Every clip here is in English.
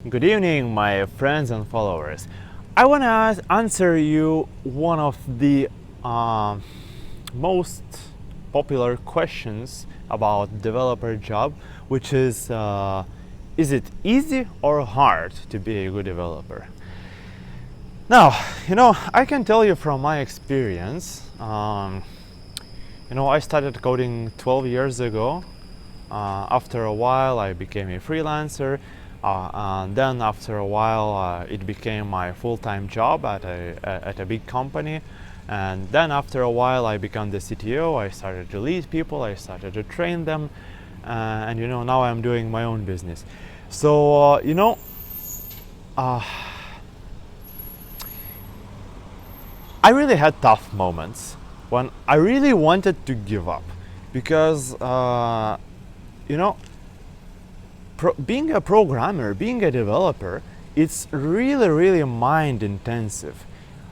Good evening, my friends and followers. I want to answer you one of the most popular questions about developer job, which is it easy or hard to be a good developer? Now, I can tell you from my experience. I started coding 12 years ago. After a while, I became a freelancer. And then after a while, it became my full-time job at a big company. And then after a while, I became the CTO. I started to lead people. I started to train them. And now I'm doing my own business. So, I really had tough moments when I really wanted to give up because, being a programmer, being a developer, it's really, really mind intensive.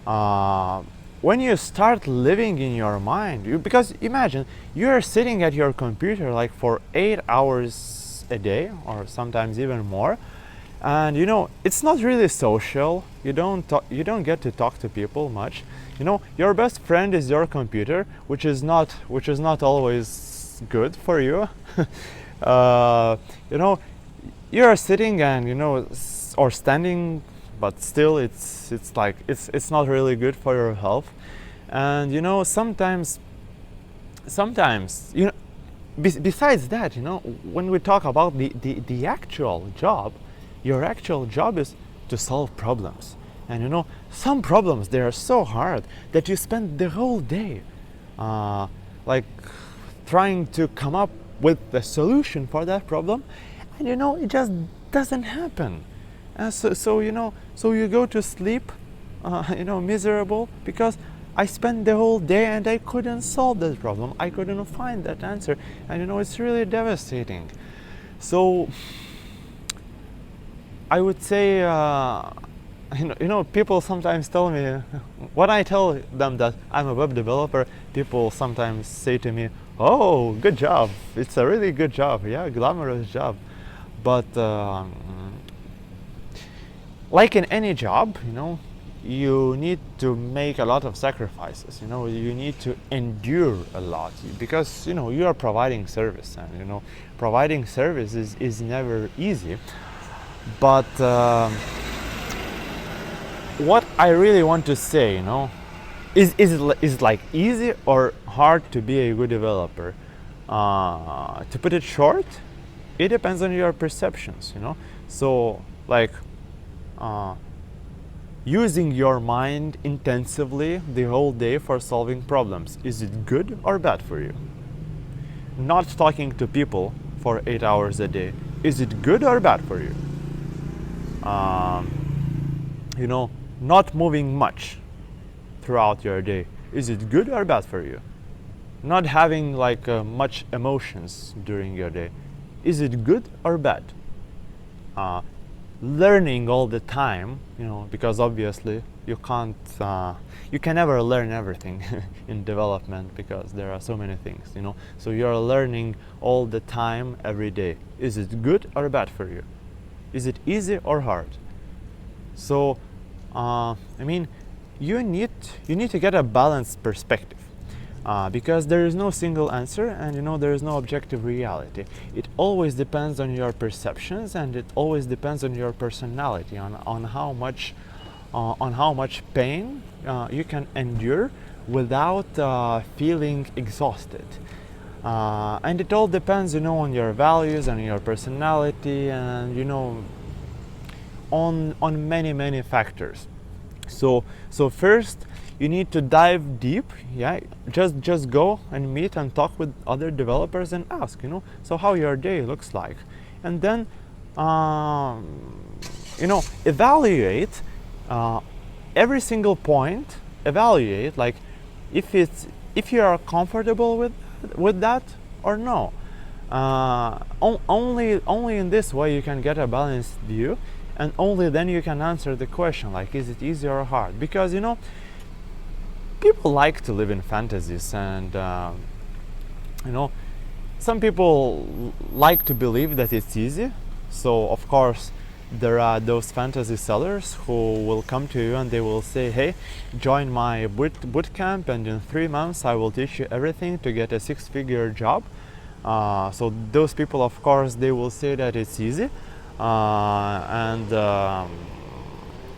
When you start living in your mind, because imagine you're sitting at your computer like for 8 hours a day or sometimes even more, and it's not really social. You don't get to talk to people much. Your best friend is your computer, which is not always good for you. uh, you know you're sitting and or standing, but still it's not really good for your health. And sometimes besides that, when we talk about the actual job, your actual job is to solve problems. And some problems, they are so hard that you spend the whole day like trying to come up with the solution for that problem, and it just doesn't happen. So you go to sleep miserable because I spent the whole day and I couldn't solve that problem. I couldn't find that answer, and it's really devastating. So I would say people sometimes tell me, when I tell them that I'm a web developer, people sometimes say to me, "Oh, good job! It's a really good job. Yeah, glamorous job." But like in any job, you need to make a lot of sacrifices. You need to endure a lot because you are providing service, and providing service is never easy. But what I really want to say, is it like easy or hard to be a good developer? To put it short, it depends on your perceptions. So like using your mind intensively the whole day for solving problems, is it good or bad for you? Not talking to people for 8 hours a day, is it good or bad for you? Not moving much throughout your day, is it good or bad for you? Not having much emotions during your day, is it good or bad? Learning all the time, because obviously you can never learn everything in development because there are so many things, so you're learning all the time, every day. Is it good or bad for you? Is it easy or hard? So you need to get a balanced perspective, because there is no single answer, and there is no objective reality. It always depends on your perceptions, and it always depends on your personality, on how much pain you can endure without feeling exhausted. And it all depends, on your values and your personality, and on many factors. So first you need to dive deep. Just go and meet and talk with other developers and ask, so how your day looks like. And then evaluate every single point. Evaluate like if you are comfortable with that or no. Only in this way you can get a balanced view, and only then you can answer the question, like, is it easy or hard? Because people like to live in fantasies, and some people like to believe that it's easy. So of course there are those fantasy sellers who will come to you and they will say, hey, join my boot camp, and in 3 months I will teach you everything to get a six-figure job. So those people, of course, they will say that it's easy, and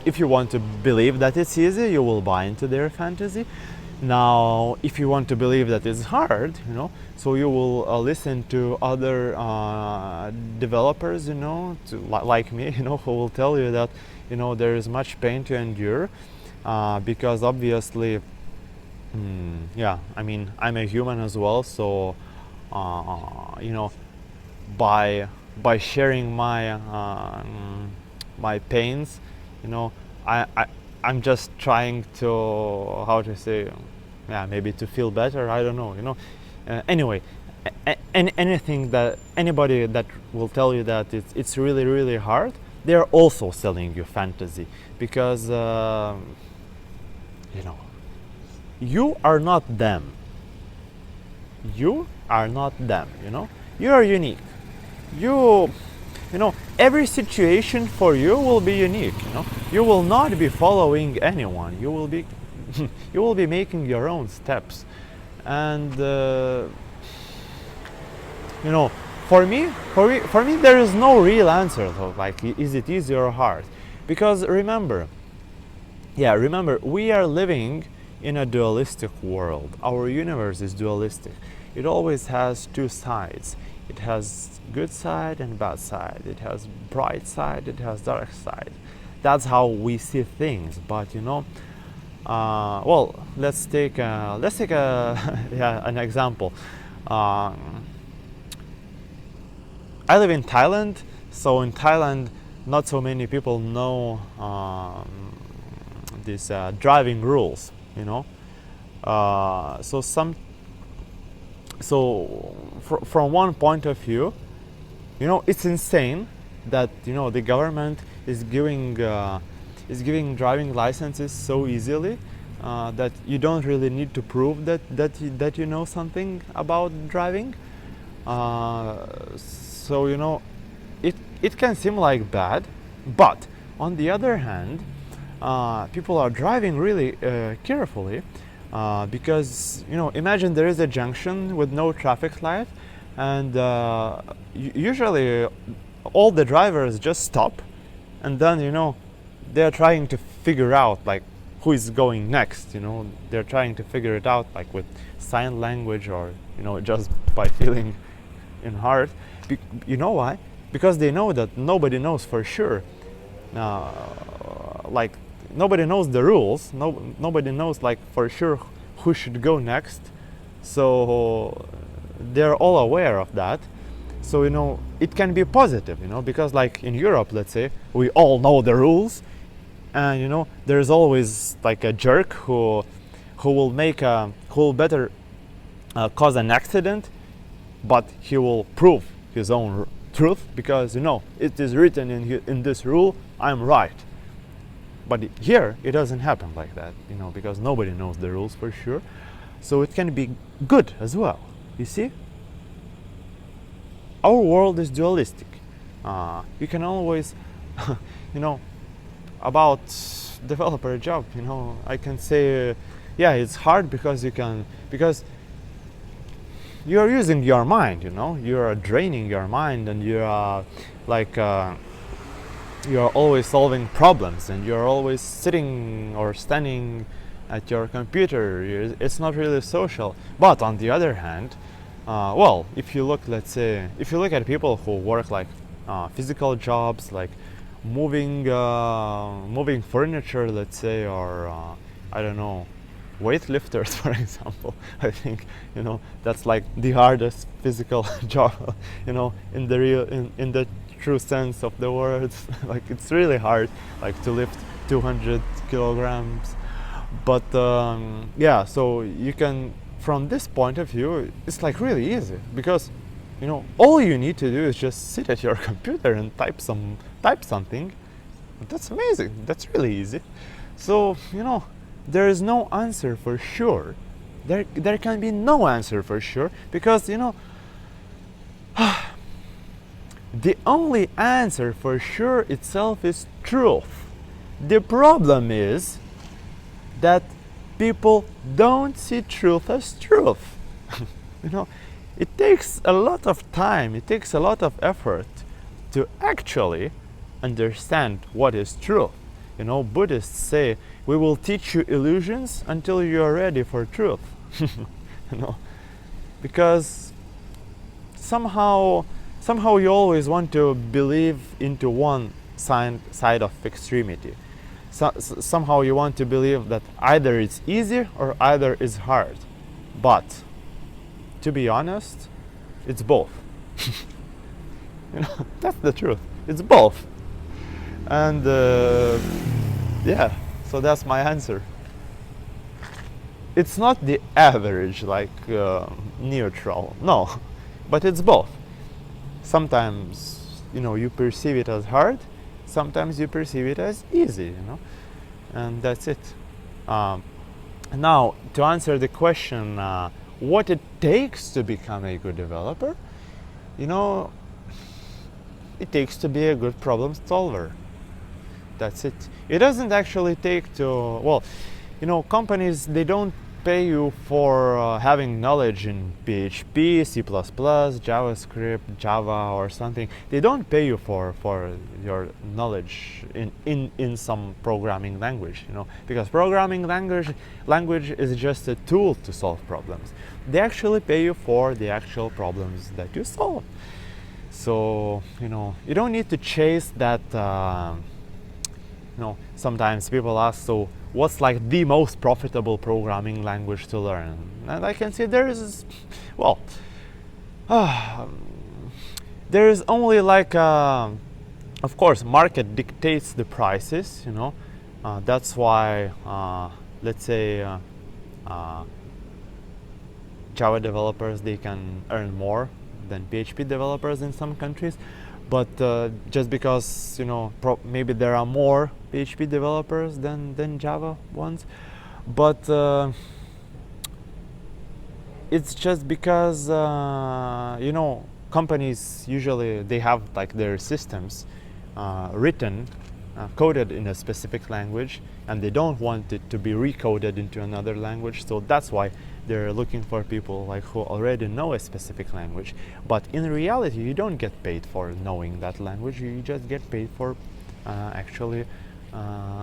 if you want to believe that it's easy, you will buy into their fantasy. Now, if you want to believe that it's hard, so you will listen to other developers, like me, who will tell you that, there is much pain to endure, because obviously, yeah, I mean, I'm a human as well, so, by sharing my pains, I, I I'm just trying to, how to say, yeah, maybe to feel better. I don't know. Anyway, anything that anybody that will tell you that it's really really hard, they're also selling you fantasy, because you are not them. You are not them. You are unique. You every situation for you will be unique. You will not be following anyone. You will be you will be making your own steps. And for me there is no real answer though, like, is it easy or hard? Because remember, we are living in a dualistic world. Our universe is dualistic. It always has two sides. It has good side and bad side. It has bright side, it has dark side. That's how we see things. But well, let's take an example. I live in Thailand, so in Thailand, not so many people know these driving rules. So from one point of view, it's insane that the government is giving driving licenses so easily, that you don't really need to prove that you know something about driving. So it can seem like bad, but on the other hand, people are driving really carefully, because imagine there is a junction with no traffic light, and usually all the drivers just stop, and then they're trying to figure out like who is going next. They're trying to figure it out like with sign language, or just by feeling in heart. You know why? Because they know that nobody knows for sure. Like, nobody knows the rules. Nobody knows like for sure who should go next. So they're all aware of that. So it can be positive, because like in Europe, let's say, we all know the rules, and there's always like a jerk who will better cause an accident, but he will prove his own truth, because it is written in this rule, I'm right. But here it doesn't happen like that, because nobody knows the rules for sure. So it can be good as well. You see, our world is dualistic. You can always about developer job, I can say, yeah, it's hard because you are using your mind. You are draining your mind, and you are like you're always solving problems, and you're always sitting or standing at your computer. It's not really social. But on the other hand, well, if you look at people who work like physical jobs, like moving furniture, let's say, or I don't know, weightlifters, for example. I think that's like the hardest physical job, in the true sense of the words. Like, it's really hard, like, to lift 200 kilograms. But yeah, so you can, from this point of view, it's like really easy, because all you need to do is just sit at your computer and type something. That's amazing. That's really easy. So there is no answer for sure. There can be no answer for sure, because the only answer for sure itself is truth. The problem is that people don't see truth as truth. You know, it takes a lot of time, it takes a lot of effort to actually understand what is truth. You know, Buddhists say, we will teach you illusions until you are ready for truth. You know, because somehow you always want to believe into one side of extremity. Somehow you want to believe that either it's easy or either it's hard. But to be honest, it's both. You know, that's the truth. It's both. And yeah, so that's my answer. It's not the average, like neutral, no, but it's both. Sometimes, you know, you perceive it as hard, sometimes you perceive it as easy, you know, and that's it. Now, to answer the question, what it takes to become a good developer, you know, it takes to be a good problem solver. That's it. It doesn't actually take to, well, you know, companies, they don't pay you for having knowledge in PHP, C++, JavaScript, Java or something. They don't pay you for your knowledge in some programming language, you know, because programming language is just a tool to solve problems. They actually pay you for the actual problems that you solve. So, you know, you don't need to chase that, you know, sometimes people ask, so what's like the most profitable programming language to learn? And I can say there is, well, there is only like, of course, market dictates the prices, you know. That's why, let's say, Java developers, they can earn more than PHP developers in some countries. But just because, you know, maybe there are more PHP developers than Java ones, but it's just because you know, companies usually, they have like their systems written, coded in a specific language, and they don't want it to be recoded into another language. So that's why they're looking for people like who already know a specific language. But in reality, you don't get paid for knowing that language. You just get paid for actually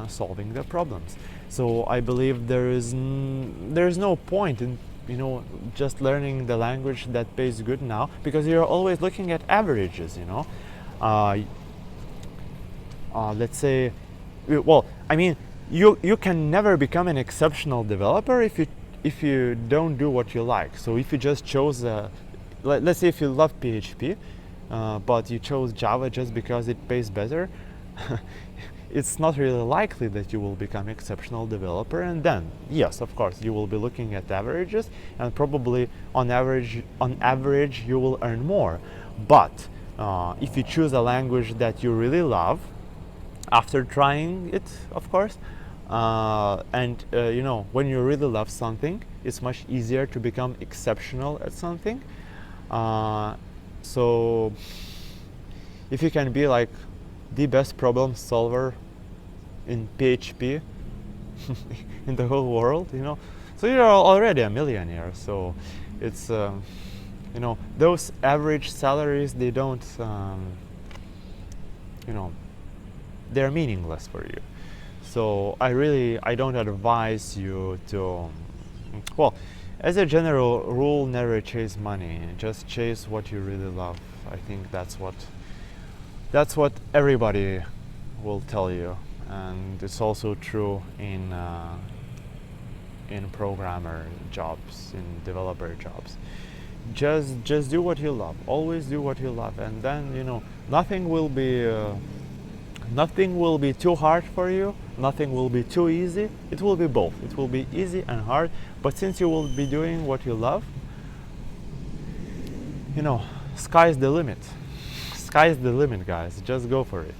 solving the problems. So I believe there's no point in, you know, just learning the language that pays good now, because you're always looking at averages, you know. Let's say, well, I mean, you can never become an exceptional developer if you don't do what you like. So if you just chose, let's say if you love PHP, but you chose Java just because it pays better, it's not really likely that you will become exceptional developer. And then, yes, of course, you will be looking at averages, and probably on average you will earn more. But if you choose a language that you really love, after trying it, of course, and you know, when you really love something, it's much easier to become exceptional at something. So if you can be like the best problem solver in PHP in the whole world, you know, so you're already a millionaire. So it's you know, those average salaries, they don't you know, they're meaningless for you. So I don't advise you to, well, as a general rule, never chase money. Just chase what you really love. I think that's what everybody will tell you, and it's also true in programmer jobs, in developer jobs. Just do what you love. Always do what you love, and then, you know, nothing will be too hard for you, nothing will be too easy. It will be both. It will be easy and hard, but since you will be doing what you love, you know, sky's the limit. Sky's the limit, guys. Just go for it.